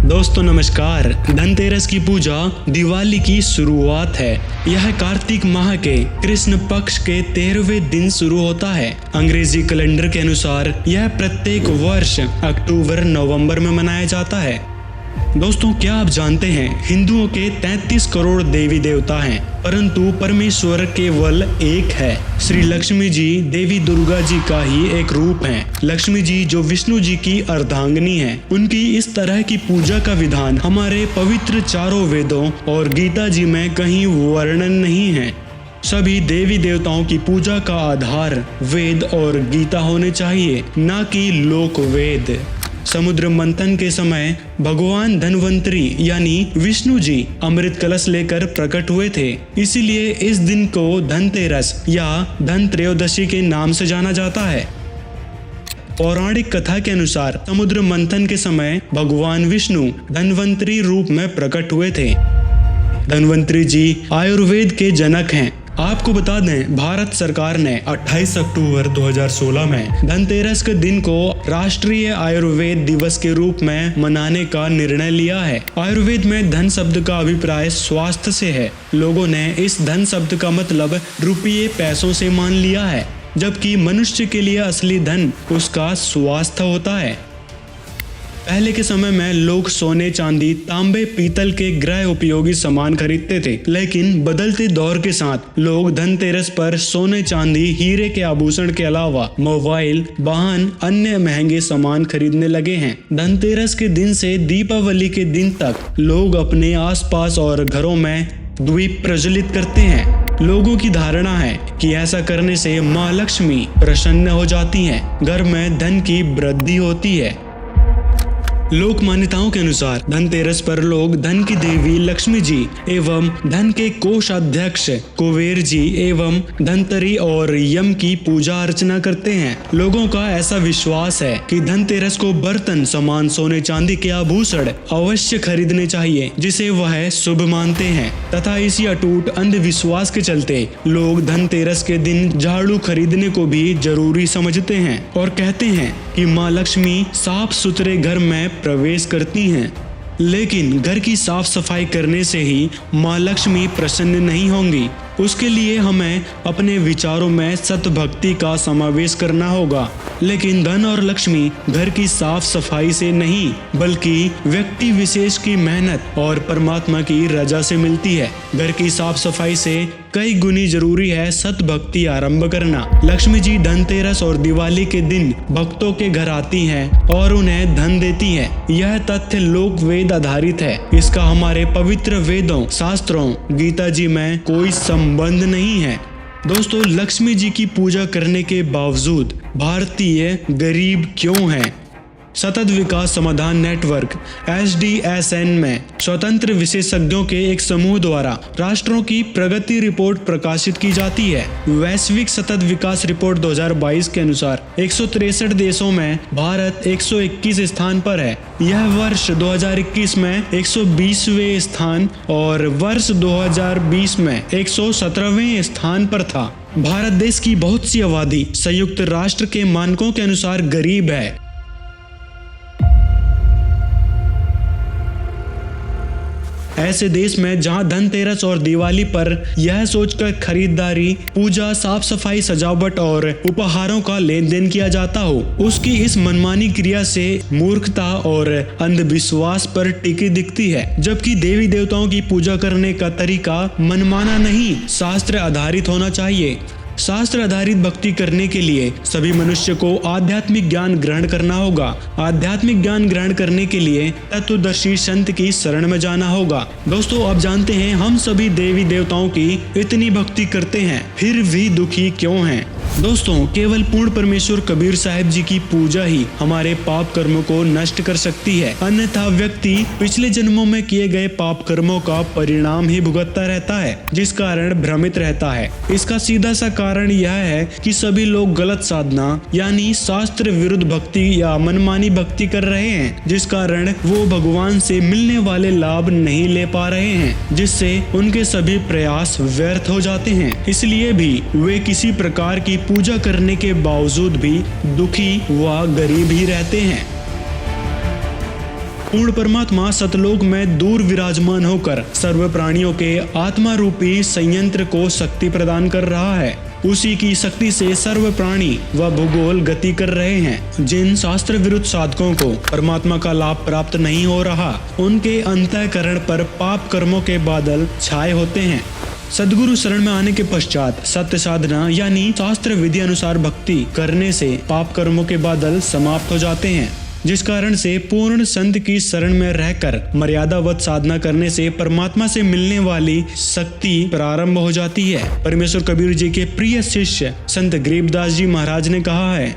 दोस्तों नमस्कार। धनतेरस की पूजा दिवाली की शुरुआत है। यह कार्तिक माह के कृष्ण पक्ष के 13वें दिन शुरू होता है। अंग्रेजी कैलेंडर के अनुसार यह प्रत्येक वर्ष अक्टूबर नवंबर में मनाया जाता है। दोस्तों क्या आप जानते हैं हिंदुओं के 33 करोड़ देवी देवता हैं, परंतु परमेश्वर केवल एक है। श्री लक्ष्मी जी देवी दुर्गा जी का ही एक रूप हैं। लक्ष्मी जी जो विष्णु जी की अर्धांगिनी हैं, उनकी इस तरह की पूजा का विधान हमारे पवित्र चारों वेदों और गीता जी में कहीं वर्णन नहीं है। सभी देवी देवताओं की पूजा का आधार वेद और गीता होने चाहिए, न कि लोक वेद। समुद्र मंथन के समय भगवान धनवंतरी यानी विष्णु जी अमृत कलश लेकर प्रकट हुए थे। इसीलिए इस दिन को धनतेरस या धन त्रयोदशी के नाम से जाना जाता है। पौराणिक कथा के अनुसार समुद्र मंथन के समय भगवान विष्णु धनवंतरी रूप में प्रकट हुए थे। धनवंतरी जी आयुर्वेद के जनक हैं। आपको बता दें भारत सरकार ने 28 अक्टूबर 2016 में धनतेरस के दिन को राष्ट्रीय आयुर्वेद दिवस के रूप में मनाने का निर्णय लिया है। आयुर्वेद में धन शब्द का अभिप्राय स्वास्थ्य से है। लोगों ने इस धन शब्द का मतलब रुपये पैसों से मान लिया है, जबकि मनुष्य के लिए असली धन उसका स्वास्थ्य होता है। पहले के समय में लोग सोने चांदी तांबे पीतल के गृह उपयोगी सामान खरीदते थे, लेकिन बदलते दौर के साथ लोग धनतेरस पर सोने चांदी हीरे के आभूषण के अलावा मोबाइल वाहन अन्य महंगे सामान खरीदने लगे हैं। धनतेरस के दिन से दीपावली के दिन तक लोग अपने आसपास और घरों में दीप प्रज्वलित करते हैं। लोगों की धारणा है कि ऐसा करने से माँ लक्ष्मी प्रसन्न हो जाती हैं, घर में धन की वृद्धि होती है। लोक मान्यताओं के अनुसार धनतेरस पर लोग धन की देवी लक्ष्मी जी एवं धन के कोषाध्यक्ष कुबेर जी एवं धनतरी और यम की पूजा अर्चना करते हैं। लोगों का ऐसा विश्वास है कि धनतेरस को बर्तन सामान सोने चांदी के आभूषण अवश्य खरीदने चाहिए, जिसे वह शुभ मानते हैं, तथा इसी अटूट अंधविश्वास के चलते लोग धनतेरस के दिन झाड़ू खरीदने को भी जरूरी समझते हैं और कहते हैं कि माँ लक्ष्मी साफ सुथरे घर में प्रवेश करती हैं। लेकिन घर की साफ सफाई करने से ही माँ लक्ष्मी प्रसन्न नहीं होंगी। उसके लिए हमें अपने विचारों में सतभक्ति का समावेश करना होगा। लेकिन धन और लक्ष्मी घर की साफ सफाई से नहीं, बल्कि व्यक्ति विशेष की मेहनत और परमात्मा की रजा से मिलती है। घर की साफ सफाई से कई गुनी जरूरी है सतभक्ति आरंभ करना। लक्ष्मी जी धनतेरस और दिवाली के दिन भक्तों के घर आती हैं और उन्हें धन देती हैं। यह तथ्य लोक वेद आधारित है। इसका हमारे पवित्र वेदों शास्त्रों गीता जी में कोई संबंध नहीं है। दोस्तों लक्ष्मी जी की पूजा करने के बावजूद भारतीय गरीब क्यों हैं? सतत विकास समाधान नेटवर्क SDSN में स्वतंत्र विशेषज्ञों के एक समूह द्वारा राष्ट्रों की प्रगति रिपोर्ट प्रकाशित की जाती है। वैश्विक सतत विकास रिपोर्ट 2022 के अनुसार 163 देशों में भारत 121 स्थान पर है। यह वर्ष 2021 में 120वें स्थान और वर्ष 2020 में 117वें स्थान पर था। भारत देश की बहुत सी आबादी संयुक्त राष्ट्र के मानकों के अनुसार गरीब है। ऐसे देश में जहां धनतेरस और दिवाली पर यह सोचकर खरीदारी, पूजा, साफ सफाई, सजावट और उपहारों का लेन देन किया जाता हो, उसकी इस मनमानी क्रिया से मूर्खता और अंधविश्वास पर टिकी दिखती है। जबकि देवी देवताओं की पूजा करने का तरीका मनमाना नहीं, शास्त्र आधारित होना चाहिए। शास्त्र आधारित भक्ति करने के लिए सभी मनुष्य को आध्यात्मिक ज्ञान ग्रहण करना होगा। आध्यात्मिक ज्ञान ग्रहण करने के लिए तत्वदर्शी संत की शरण में जाना होगा। दोस्तों आप जानते हैं हम सभी देवी देवताओं की इतनी भक्ति करते हैं, फिर भी दुखी क्यों हैं? दोस्तों केवल पूर्ण परमेश्वर कबीर साहिब जी की पूजा ही हमारे पाप कर्मों को नष्ट कर सकती है, अन्यथा व्यक्ति पिछले जन्मों में किए गए पाप कर्मों का परिणाम ही भुगतता रहता है, जिस कारण भ्रमित रहता है। इसका सीधा सा कारण यह है कि सभी लोग गलत साधना यानी शास्त्र विरुद्ध भक्ति या मनमानी भक्ति कर रहे हैं, जिस कारण वो भगवान से मिलने वाले लाभ नहीं ले पा रहे हैं, जिससे उनके सभी प्रयास व्यर्थ हो जाते हैं। इसलिए भी वे किसी प्रकार की पूजा करने के बावजूद भी दुखी व गरीब ही रहते हैं। पूर्ण परमात्मा सतलोक में दूर विराजमान होकर सर्व प्राणियों के आत्मा रूपी संयंत्र को शक्ति प्रदान कर रहा है। उसी की शक्ति से सर्व प्राणी व भूगोल गति कर रहे हैं। जिन शास्त्र विरुद्ध साधकों को परमात्मा का लाभ प्राप्त नहीं हो रहा, उनके अंतःकरण पर पाप कर्मों के बादल छाए होते हैं। सद्गुरु शरण में आने के पश्चात सत्य साधना यानी शास्त्र विधि अनुसार भक्ति करने से पाप कर्मों के बादल समाप्त हो जाते हैं, जिस कारण से पूर्ण संत की शरण में रहकर मर्यादावत साधना करने से परमात्मा से मिलने वाली शक्ति प्रारंभ हो जाती है। परमेश्वर कबीर जी के प्रिय शिष्य संत गरीबदास जी महाराज ने कहा है,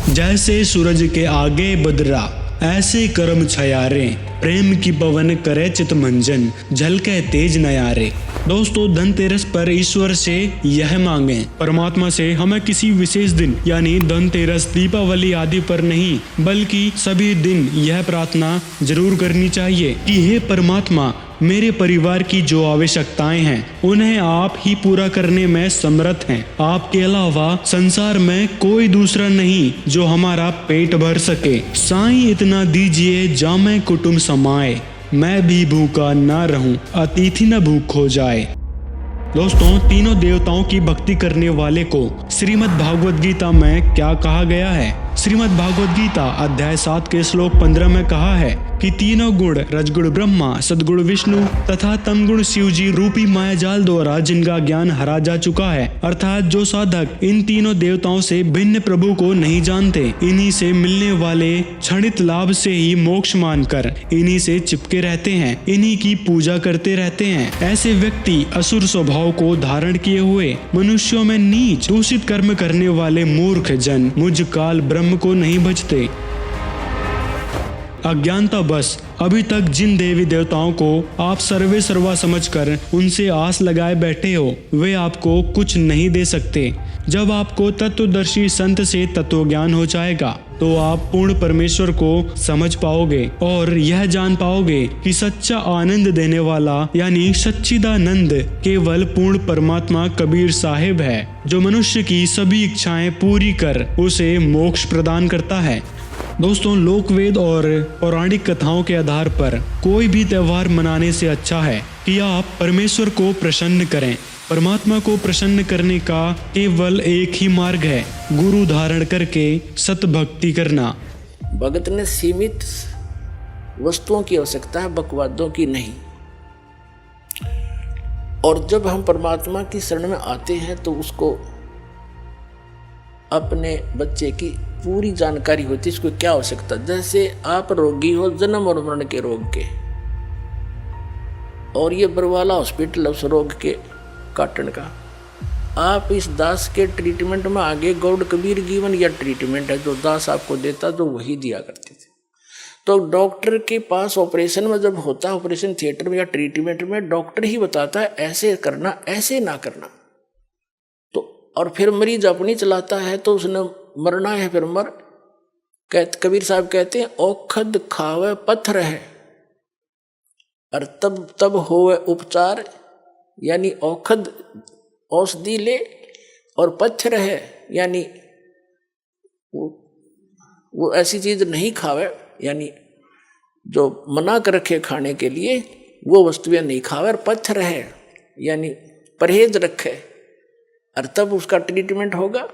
जैसे सूरज के आगे बदरा ऐसे कर्म छयारे, प्रेम की पवन करे चित मंजन, झलके तेज नयारे। दोस्तों, धनतेरस पर ईश्वर से यह मांगे, परमात्मा से हमें किसी विशेष दिन यानी धनतेरस, दीपावली आदि पर नहीं बल्कि सभी दिन यह प्रार्थना जरूर करनी चाहिए कि हे परमात्मा, मेरे परिवार की जो आवश्यकताएं हैं उन्हें आप ही पूरा करने में समर्थ हैं। आपके अलावा संसार में कोई दूसरा नहीं जो हमारा पेट भर सके। साईं इतना दीजिए जामे कुटुंब समाए, मैं भी भूखा ना रहूं, अतिथि न भूख हो जाए। दोस्तों, तीनों देवताओं की भक्ति करने वाले को श्रीमद् भागवत गीता में क्या कहा गया है? श्रीमद् भागवत गीता अध्याय 7 के श्लोक 15 में कहा है कि तीनों गुण रजगुण ब्रह्मा, सदगुण विष्णु तथा तमगुण शिव जी रूपी माया जाल द्वारा जिनका ज्ञान हरा जा चुका है, अर्थात जो साधक इन तीनों देवताओं से भिन्न प्रभु को नहीं जानते, इन्हीं से मिलने वाले क्षणित लाभ से ही मोक्ष मानकर इन्हीं से चिपके रहते हैं, इन्हीं की पूजा करते रहते हैं। ऐसे व्यक्ति असुर स्वभाव को धारण किए हुए मनुष्यों में नीच दूषित कर्म करने वाले मूर्ख जन मुझ काल ब्रह्म को नहीं भजते। अज्ञानता बस अभी तक जिन देवी देवताओं को आप सर्वे सर्वा समझकर उनसे आस लगाए बैठे हो, वे आपको कुछ नहीं दे सकते। जब आपको तत्वदर्शी संत से तत्व ज्ञान हो जाएगा तो आप पूर्ण परमेश्वर को समझ पाओगे और यह जान पाओगे कि सच्चा आनंद देने वाला यानी सच्चिदानंद केवल पूर्ण परमात्मा कबीर साहिब है, जो मनुष्य की सभी इच्छाएं पूरी कर उसे मोक्ष प्रदान करता है। दोस्तों, लोकवेद और पौराणिक कथाओं के आधार पर कोई भी त्योहार मनाने से अच्छा है कि आप परमेश्वर को प्रसन्न करें। परमात्मा को प्रसन्न करने का केवल एक ही मार्ग है, गुरु धारण करके सत भक्ति करना। भगत ने सीमित वस्तुओं की आवश्यकता है, बकवादों की नहीं। और जब हम परमात्मा की शरण में आते हैं तो उसको अपने बच्चे की पूरी जानकारी होती है, इसको क्या आवश्यकता। जैसे आप रोगी हो जन्म और मरण के रोग के, और ये बरवाला हॉस्पिटल उस रोग के काटन का, आप इस दास के ट्रीटमेंट में आगे गौड़ कबीर गिवन या ट्रीटमेंट है जो दास आपको देता तो वही दिया करते थे। तो डॉक्टर के पास ऑपरेशन में जब होता है, ऑपरेशन थिएटर में या ट्रीटमेंट में, डॉक्टर ही बताता है ऐसे करना ऐसे ना करना। तो और फिर मरीज अपनी चलाता है तो उसने मरना है, फिर मर। कबीर साहब कहते हैं औखद खावे पत्थर है और तब होवे उपचार, यानी औखद औषधि ले और पत्थर है यानी वो ऐसी चीज नहीं खावे, यानी जो मना कर रखे खाने के लिए वो वस्तुएं नहीं खावे, और पत्थर है यानी परहेज रखे, और तब उसका ट्रीटमेंट होगा।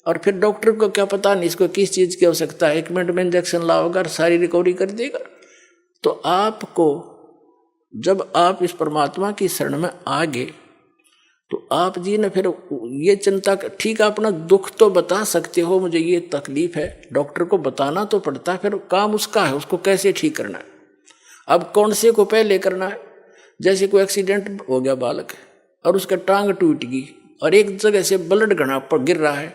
और फिर डॉक्टर को क्या पता नहीं इसको किस चीज़ की आवश्यकता है, 1 मिनट में इंजेक्शन लाओगा और सारी रिकवरी कर देगा। तो आपको जब आप इस परमात्मा की शरण में आ गए तो आप जी ने फिर ये चिंता, ठीक है अपना दुख तो बता सकते हो, मुझे ये तकलीफ है, डॉक्टर को बताना तो पड़ता है, फिर काम उसका है, उसको कैसे ठीक करना है। अब कौन से को पहले करना है। जैसे कोई एक्सीडेंट हो गया बालक और उसका टांग टूट गई और एक जगह से ब्लड घड़ा पर गिर रहा है,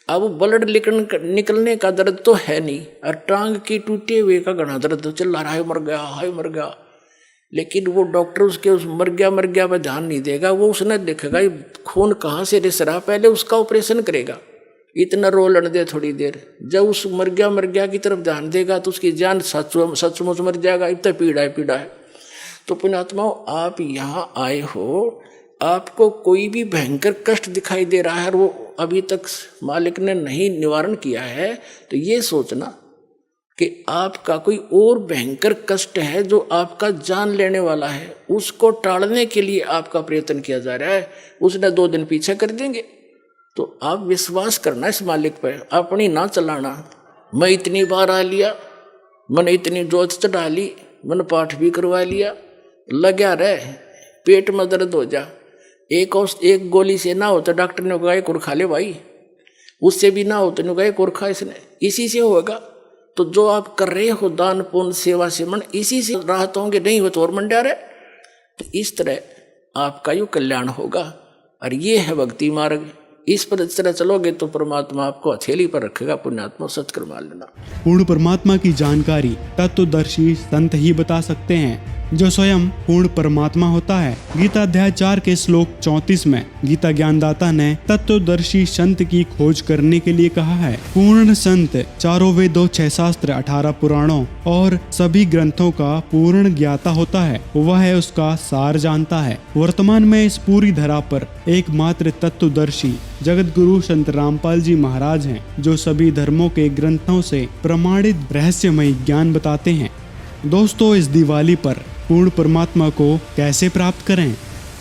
अब ब्लड निकलने का दर्द तो है नहीं, और टांग की टूटे हुए का घना दर्द चल रहा है, मर गया हाय मर गया। लेकिन वो डॉक्टर उसके उस मर गया पर ध्यान नहीं देगा, वो उसने देखेगा ये खून कहाँ से रिस रहा, पहले उसका ऑपरेशन करेगा, इतना रोलन दे थोड़ी देर। जब उस मर गया की तरफ ध्यान देगा तो उसकी जान सचमुच मर जाएगा, इतना पीड़ा है। तो पुण्यात्माओं, आप यहाँ आए हो, आपको कोई भी भयंकर कष्ट दिखाई दे रहा है और वो अभी तक मालिक ने नहीं निवारण किया है, तो ये सोचना कि आपका कोई और भयंकर कष्ट है जो आपका जान लेने वाला है, उसको टालने के लिए आपका प्रयत्न किया जा रहा है, उसने 2 दिन पीछे कर देंगे। तो आप विश्वास करना इस मालिक पर, अपनी ना चलाना। मैं इतनी बार आ लिया, मैंने इतनी जोत चढ़ा ली, मैंने पाठ भी करवा लिया, लगा रहे, पेट में दर्द हो जा, एक गोली से ना हो तो डॉक्टर ने कहा एक और खा ले भाई, उससे भी ना हो तो ने कहा एक और खा, इसने इसी से होगा। तो जो आप कर रहे हो दान पुण्य सेवा सिमरन, इसी से राहत होंगे, नहीं हो तो और मन रहे। तो इस तरह आपका यो कल्याण होगा। और ये है भक्ति मार्ग। इस पर इस तरह चलोगे तो परमात्मा आपको हथेली पर रखेगा। पुण्यात्मा सत्कर्म मान लेना। पूर्ण परमात्मा की जानकारी तत्वदर्शी संत ही बता सकते हैं, जो स्वयं पूर्ण परमात्मा होता है। गीता अध्याय 4 के श्लोक 34 में गीता ज्ञानदाता ने तत्वदर्शी संत की खोज करने के लिए कहा है। पूर्ण संत 4 वेदों, 6 शास्त्र, 18 पुराणों और सभी ग्रंथों का पूर्ण ज्ञाता होता है। वह उसका सार जानता है। वर्तमान में इस पूरी धरा पर एकमात्र तत्वदर्शी जगत गुरु संत रामपाल जी महाराज हैं, जो सभी धर्मों के ग्रंथों से प्रमाणित रहस्यमय ज्ञान बताते हैं। दोस्तों, इस दिवाली पर पूर्ण परमात्मा को कैसे प्राप्त करें?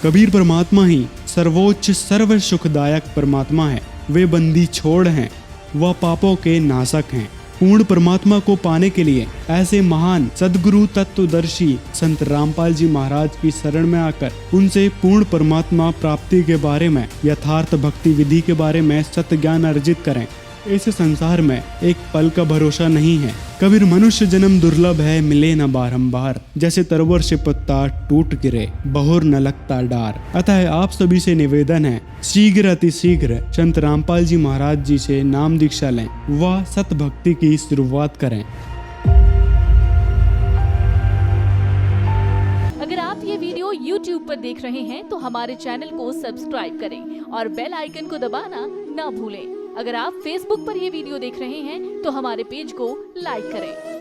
कबीर परमात्मा ही सर्वोच्च सर्व सुखदायक परमात्मा है। वे बंदी छोड़ हैं, वह पापों के नाशक हैं। पूर्ण परमात्मा को पाने के लिए ऐसे महान सदगुरु तत्वदर्शी संत रामपाल जी महाराज की शरण में आकर उनसे पूर्ण परमात्मा प्राप्ति के बारे में, यथार्थ भक्ति विधि के बारे में सत्य ज्ञान अर्जित करें। इस संसार में एक पल का भरोसा नहीं है। कबीर मनुष्य जन्म दुर्लभ है, मिले न बारंबार। जैसे तरवर से पत्ता टूट गिरे, बहुर न लगता डार। अतः आप सभी से निवेदन है, शीघ्र अति शीघ्र संत रामपाल जी महाराज जी से नाम दीक्षा लें, व सत भक्ति की शुरुआत करें। अगर आप ये वीडियो YouTube पर देख रहे हैं तो हमारे चैनल को सब्सक्राइब करें और बेल आइकन को दबाना ना भूलें। अगर आप Facebook पर ये वीडियो देख रहे हैं तो हमारे पेज को लाइक करें।